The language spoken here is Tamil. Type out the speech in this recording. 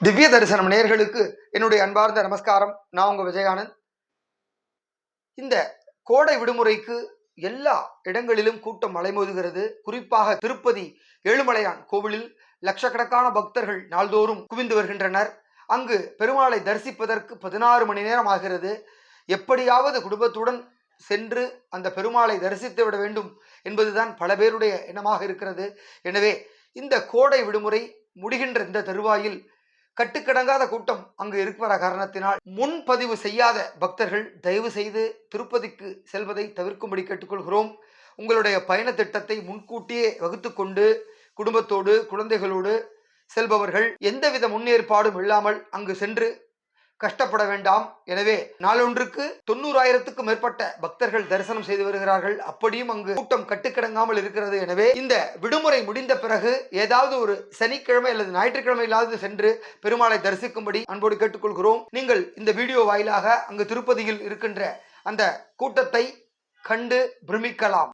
திவ்ய தரிசனம் நேயர்களுக்கு என்னுடைய அன்பார்ந்த நமஸ்காரம். நான் உங்க விஜயானந்த். இந்த கோடை விடுமுறைக்கு எல்லா இடங்களிலும் கூட்டம் அலைமோதுகிறது. குறிப்பாக திருப்பதி ஏழுமலையான் கோவிலில் லட்சக்கணக்கான பக்தர்கள் நாள்தோறும் குவிந்து வருகின்றனர். அங்கு பெருமாளை தரிசிப்பதற்கு 16 மணி நேரம் ஆகிறது. எப்படியாவது குடும்பத்துடன் சென்று அந்த பெருமாளை தரிசித்து விட வேண்டும் என்பதுதான் பல பேருடைய எண்ணமாக இருக்கிறது. எனவே இந்த கோடை விடுமுறை முடிகின்ற இந்த தருவாயில் கட்டுக்கடங்காத கூட்டம் அங்கு இருக்கிற காரணத்தினால் முன்பதிவு செய்யாத பக்தர்கள் தயவு செய்து திருப்பதிக்கு செல்வதை தவிர்க்கும்படி கேட்டுக்கொள்கிறோம். உங்களுடைய பயண திட்டத்தை முன்கூட்டியே வகுத்து கொண்டு குடும்பத்தோடு குழந்தைகளோடு செல்பவர்கள் எந்தவித முன்னேற்பாடும் இல்லாமல் அங்கு சென்று கஷ்டப்பட வேண்டாம். எனவே நாளொன்றுக்கு 90,000க்கும் மேற்பட்ட பக்தர்கள் தரிசனம் செய்து வருகிறார்கள். அப்படியும் அங்கு கூட்டம் கட்டுக்கடங்காமல் இருக்கிறது. எனவே இந்த விடுமுறை முடிந்த பிறகு ஏதாவது ஒரு சனிக்கிழமை அல்லது ஞாயிற்றுக்கிழமையிலாவது சென்று பெருமாளை தரிசிக்கும்படி அன்போடு கேட்டுக்கொள்கிறோம். நீங்கள் இந்த வீடியோ வாயிலாக அங்கு திருப்பதியில் இருக்கின்ற அந்த கூட்டத்தை கண்டு பிரமிக்கலாம்.